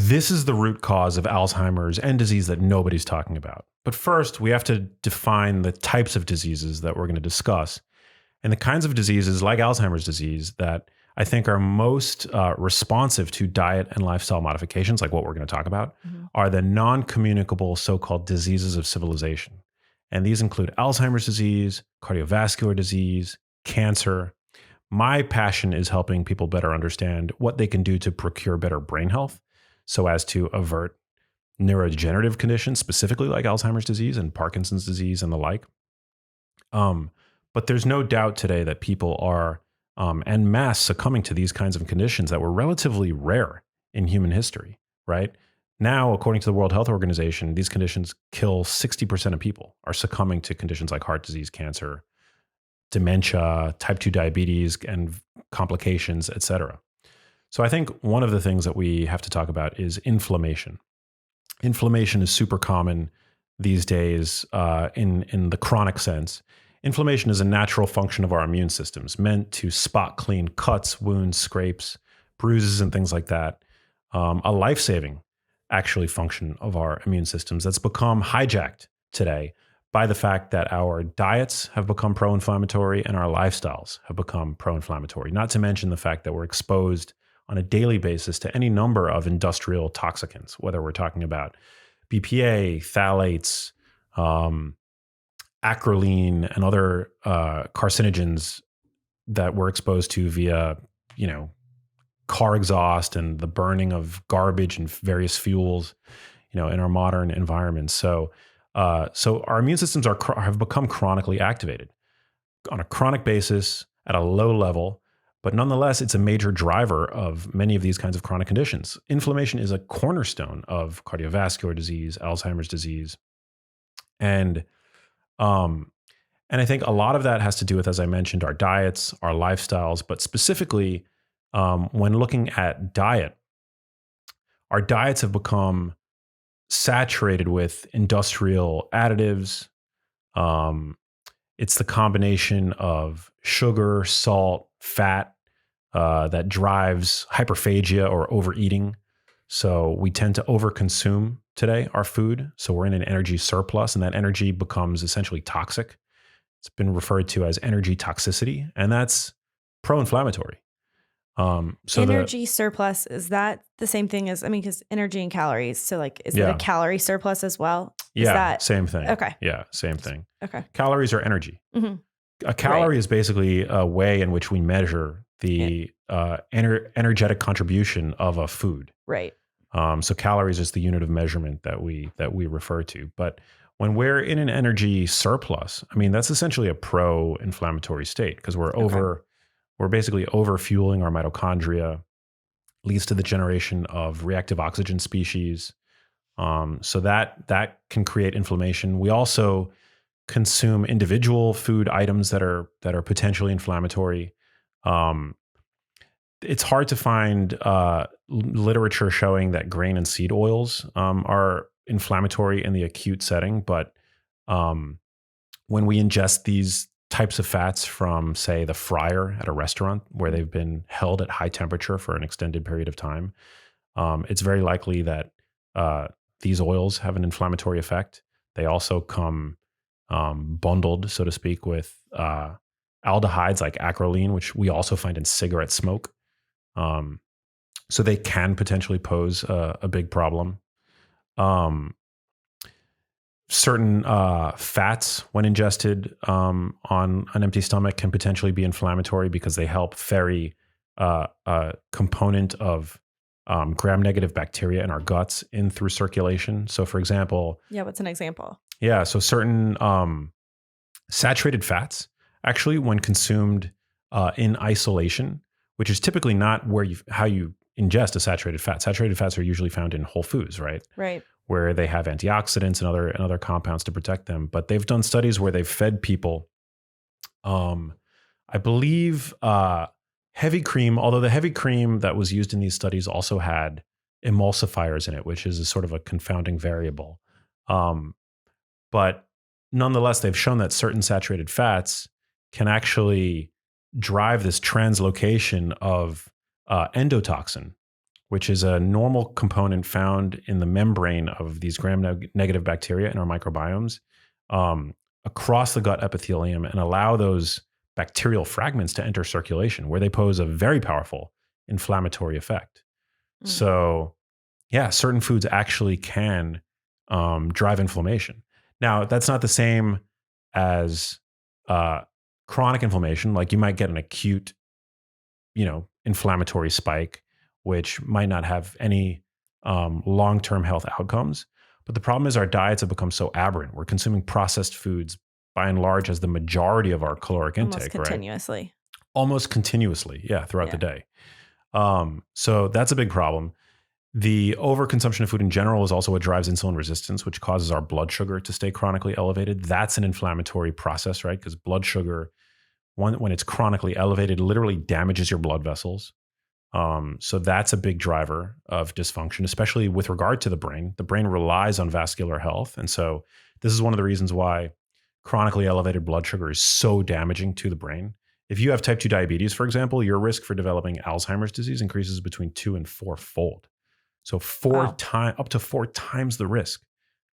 This is the root cause of Alzheimer's and disease that nobody's talking about. But first, we have to define the types of diseases that we're going to discuss. And the kinds of diseases like Alzheimer's disease that I think are most responsive to diet and lifestyle modifications, like what we're going to talk about, are the non-communicable so-called diseases of civilization. And these include Alzheimer's disease, cardiovascular disease, cancer. My passion is helping people better understand what they can do to procure better brain health so as to avert neurodegenerative conditions, specifically like Alzheimer's disease and Parkinson's disease and the like. But there's no doubt today that people are en masse succumbing to these kinds of conditions that were relatively rare in human history, right? Now, according to the World Health Organization, these conditions kill 60% of people are succumbing to conditions like heart disease, cancer, dementia, type 2 diabetes, and complications, et cetera. So I think one of the things that we have to talk about is inflammation. Inflammation is super common these days in the chronic sense. Inflammation is a natural function of our immune systems, meant to spot clean cuts, wounds, scrapes, bruises, and things like that. A life-saving, actually, function of our immune systems that's become hijacked today by the fact that our diets have become pro-inflammatory and our lifestyles have become pro-inflammatory, not to mention the fact that we're exposed on a daily basis to any number of industrial toxicants, whether we're talking about BPA, phthalates, acrolein, and other carcinogens that we're exposed to via, car exhaust and the burning of garbage and various fuels, in our modern environments. So our immune systems have become chronically activated on a chronic basis at a low level, but nonetheless, it's a major driver of many of these kinds of chronic conditions. Inflammation is a cornerstone of cardiovascular disease, Alzheimer's disease, and I think a lot of that has to do with, as I mentioned, our diets, our lifestyles, but specifically when looking at diet, our diets have become saturated with industrial additives. It's the combination of sugar, salt, fat that drives hyperphagia or overeating. So we tend to overconsume today our food. So we're in an energy surplus, and that energy becomes essentially toxic. It's been referred to as energy toxicity, and that's pro-inflammatory. Energy surplus, is that the same thing as, because energy and calories. So is it a calorie surplus as well? Same thing. Okay. Yeah, same thing. Okay. Calories are energy. Mm-hmm. A calorie is basically a way in which we measure the energetic contribution of a food. Right. So calories is the unit of measurement that we refer to. But when we're in an energy surplus, that's essentially a pro-inflammatory state because we're basically over-fueling our mitochondria, leads to the generation of reactive oxygen species. So that can create inflammation. We also consume individual food items that are potentially inflammatory. It's hard to find literature showing that grain and seed oils are inflammatory in the acute setting, but when we ingest these types of fats from, say, the fryer at a restaurant where they've been held at high temperature for an extended period of time, it's very likely that these oils have an inflammatory effect. They also come bundled, so to speak, with aldehydes like acrolein, which we also find in cigarette smoke. So they can potentially pose a big problem. Certain fats, when ingested on an empty stomach, can potentially be inflammatory because they help ferry a component of gram-negative bacteria in our guts in through circulation. So, for example... Yeah, what's an example? Yeah, so certain saturated fats, actually, when consumed in isolation, which is typically not how you ingest a saturated fat. Saturated fats are usually found in whole foods, right? Right. Where they have antioxidants and other compounds to protect them. But they've done studies where they've fed people, I believe, heavy cream, although the heavy cream that was used in these studies also had emulsifiers in it, which is a sort of a confounding variable. But nonetheless, they've shown that certain saturated fats can actually drive this translocation of endotoxin, which is a normal component found in the membrane of these gram-negative bacteria in our microbiomes, across the gut epithelium and allow those bacterial fragments to enter circulation, where they pose a very powerful inflammatory effect. So, yeah, certain foods actually can drive inflammation. Now, that's not the same as chronic inflammation. Like you might get an acute, inflammatory spike, which might not have any long-term health outcomes. But the problem is our diets have become so aberrant. We're consuming processed foods by and large as the majority of our caloric intake, continuously. Right? Almost continuously, throughout the day. So that's a big problem. The overconsumption of food in general is also what drives insulin resistance, which causes our blood sugar to stay chronically elevated. That's an inflammatory process, right? Because blood sugar, when it's chronically elevated, literally damages your blood vessels. So that's a big driver of dysfunction, especially with regard to the brain. The brain relies on vascular health. And so this is one of the reasons why chronically elevated blood sugar is so damaging to the brain. If you have type 2 diabetes, for example, your risk for developing Alzheimer's disease increases between 2 and 4-fold. So up to 4 times the risk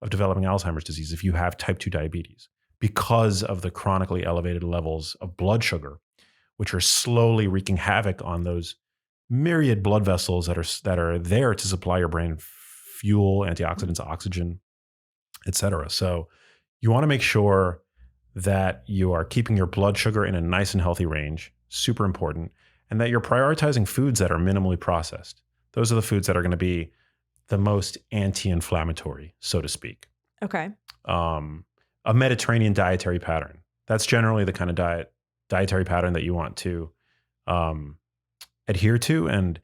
of developing Alzheimer's disease if you have type 2 diabetes, because of the chronically elevated levels of blood sugar, which are slowly wreaking havoc on those myriad blood vessels that are there to supply your brain fuel, antioxidants, oxygen, etc. So you want to make sure that you are keeping your blood sugar in a nice and healthy range, super important, and that you're prioritizing foods that are minimally processed. Those are the foods that are going to be the most anti-inflammatory, so to speak. Okay. A Mediterranean dietary pattern. That's generally the kind of dietary pattern that you want to adhere to. And,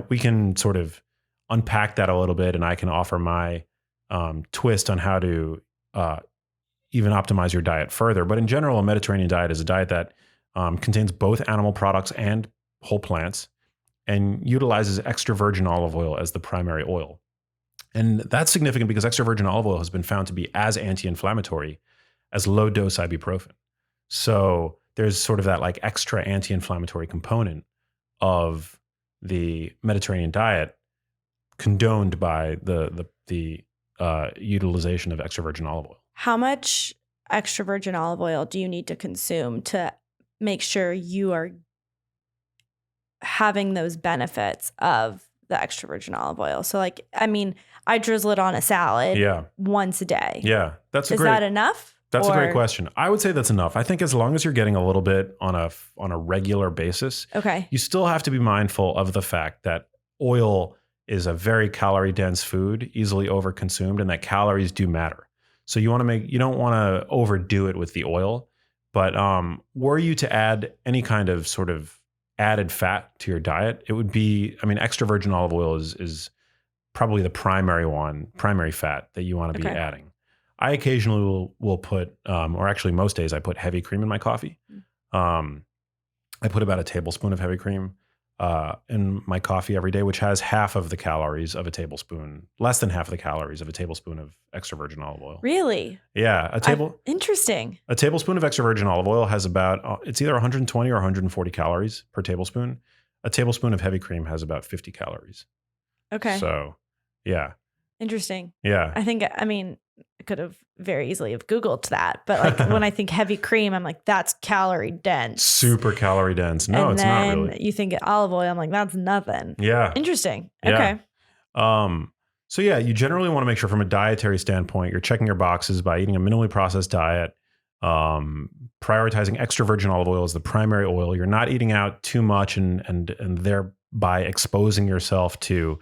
we can sort of unpack that a little bit, and I can offer my twist on how to even optimize your diet further. But in general, a Mediterranean diet is a diet that contains both animal products and whole plants, and utilizes extra virgin olive oil as the primary oil. And that's significant because extra virgin olive oil has been found to be as anti-inflammatory as low dose ibuprofen. So there's sort of that like extra anti-inflammatory component of the Mediterranean diet condoned by the utilization of extra virgin olive oil. How much extra virgin olive oil do you need to consume to make sure you are having those benefits of the extra virgin olive oil? So I drizzle it on a salad once a day. Yeah. Is that enough? That's a great question. I would say that's enough. I think as long as you're getting a little bit on a regular basis, you still have to be mindful of the fact that oil is a very calorie dense food, easily overconsumed, and that calories do matter. So you don't want to overdo it with the oil, but were you to add any kind of sort of added fat to your diet, it would be, extra virgin olive oil is probably the primary fat that you want to be adding. I occasionally will put, or actually most days I put heavy cream in my coffee. I put about a tablespoon of heavy cream in my coffee every day, which has half of the calories of a tablespoon, less than half of the calories of a tablespoon of extra virgin olive oil. Really? Yeah. Interesting. A tablespoon of extra virgin olive oil has about, it's either 120 or 140 calories per tablespoon. A tablespoon of heavy cream has about 50 calories. Okay. So, yeah. Interesting. Yeah. I could have very easily have Googled that, but when I think heavy cream, I'm like, that's calorie dense. Super calorie dense. No, it's not really. You think olive oil, I'm like, that's nothing. Yeah. Interesting. Yeah. Okay. So yeah, you generally want to make sure from a dietary standpoint, you're checking your boxes by eating a minimally processed diet, prioritizing extra virgin olive oil as the primary oil. You're not eating out too much and thereby exposing yourself to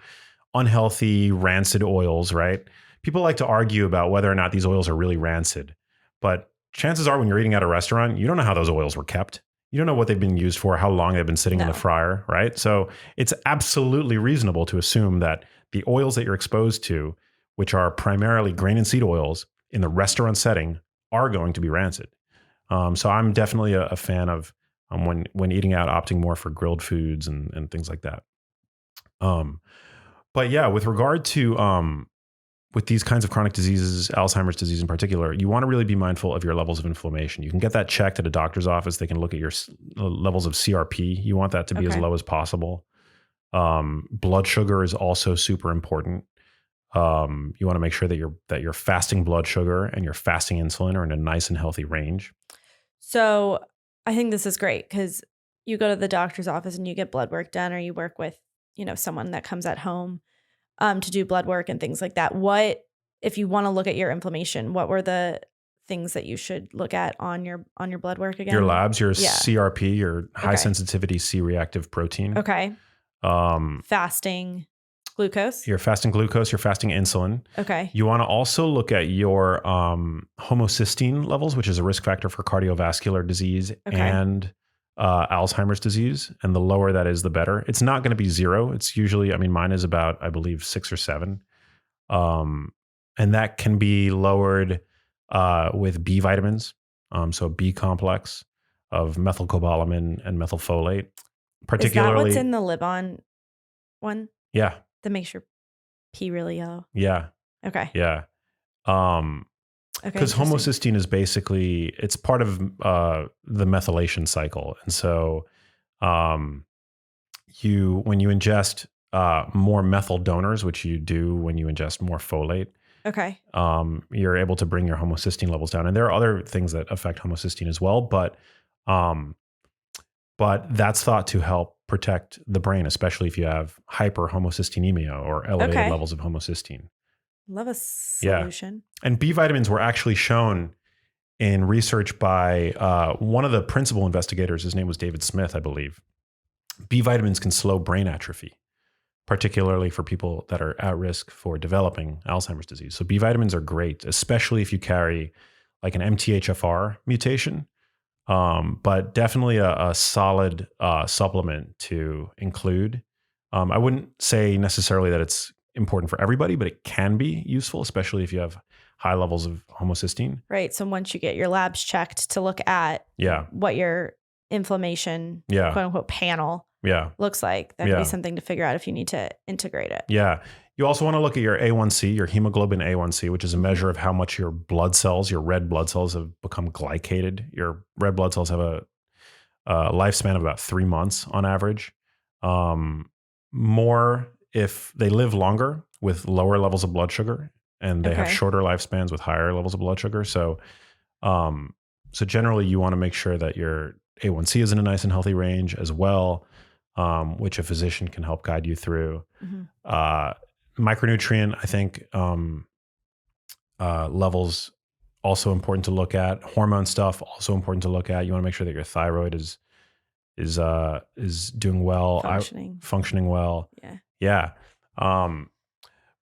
unhealthy, rancid oils, right? People like to argue about whether or not these oils are really rancid, but chances are when you're eating at a restaurant, you don't know how those oils were kept. You don't know what they've been used for, how long they've been sitting in the fryer, right? So it's absolutely reasonable to assume that the oils that you're exposed to, which are primarily grain and seed oils in the restaurant setting, are going to be rancid. So I'm definitely a fan of when eating out, opting more for grilled foods and things like that. But yeah, with regard to with these kinds of chronic diseases, Alzheimer's disease in particular, you want to really be mindful of your levels of inflammation. You can get that checked at a doctor's office. They can look at your levels of CRP. You want that to be as low as possible. Blood sugar is also super important. You want to make sure that your fasting blood sugar and your fasting insulin are in a nice and healthy range. So I think this is great because you go to the doctor's office and you get blood work done, or you work with, someone that comes at home to do blood work and things like that. What, if you want to look at your inflammation, what were the things that you should look at on your blood work again? Your labs, your CRP, your high sensitivity C-reactive protein. Okay. Fasting glucose. Your fasting glucose, your fasting insulin. Okay. You want to also look at your homocysteine levels, which is a risk factor for cardiovascular disease and Alzheimer's disease. And the lower that is, the better. It's not going to be 0. It's usually, mine is about, I believe, 6 or 7. And that can be lowered with B vitamins. So B complex of methylcobalamin and methylfolate. Particularly, is that what's in the Libon one? Yeah. That makes your pee really yellow. Yeah. Okay. Yeah. Because homocysteine is basically, it's part of the methylation cycle. And so when you ingest more methyl donors, which you do when you ingest more folate, you're able to bring your homocysteine levels down. And there are other things that affect homocysteine as well, but that's thought to help protect the brain, especially if you have hyperhomocysteinemia or elevated levels of homocysteine. Love a solution. Yeah. And B vitamins were actually shown in research by one of the principal investigators. His name was David Smith, I believe. B vitamins can slow brain atrophy, particularly for people that are at risk for developing Alzheimer's disease. So B vitamins are great, especially if you carry like an MTHFR mutation. But definitely a solid supplement to include. I wouldn't say necessarily that it's important for everybody, but it can be useful, especially if you have high levels of homocysteine. Right. So once you get your labs checked to look at what your inflammation, quote unquote, panel looks like, that could be something to figure out if you need to integrate it. Yeah. You also want to look at your A1C, your hemoglobin A1C, which is a measure of how much your blood cells, your red blood cells, have become glycated. Your red blood cells have a lifespan of about 3 months on average. More if they live longer with lower levels of blood sugar, and they have shorter lifespans with higher levels of blood sugar. So generally you want to make sure that your A1C is in a nice and healthy range as well, which a physician can help guide you through. Micronutrient, I think, levels also important to look at. Hormone stuff also important to look at. You want to make sure that your thyroid is doing well, functioning well. Yeah.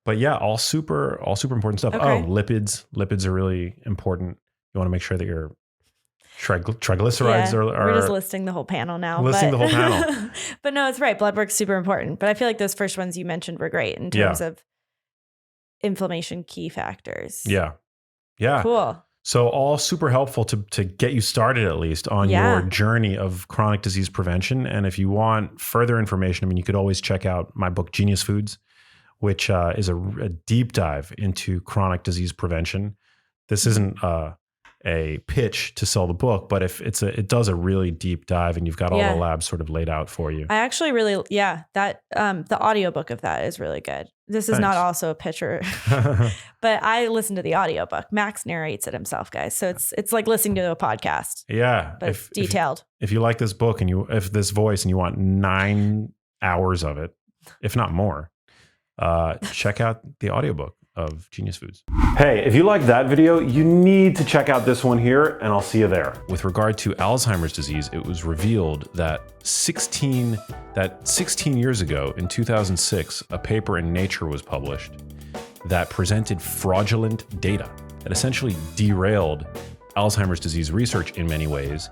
But yeah, all super important stuff. Lipids are really important. You want to make sure that your triglycerides are. We're just listing the whole panel now. The whole panel. But no, it's right. Blood work's super important. But I feel like those first ones you mentioned were great in terms of inflammation key factors. Yeah. Cool. So all super helpful to get you started at least on your journey of chronic disease prevention. And if you want further information, you could always check out my book, Genius Foods, which is a deep dive into chronic disease prevention. This isn't a pitch to sell the book, but if it does a really deep dive, and you've got all the labs sort of laid out for you. I actually really, that the audiobook of that is really good. This is not also a pitcher, but I listened to the audiobook. Max narrates it himself, guys. So it's like listening to a podcast. Yeah. But it's detailed. If you like this book if this voice and you want 9 hours of it, if not more, check out the audiobook of Genius Foods. Hey, if you like that video, you need to check out this one here, and I'll see you there. With regard to Alzheimer's disease, it was revealed that 16 years ago, in 2006, a paper in Nature was published that presented fraudulent data that essentially derailed Alzheimer's disease research in many ways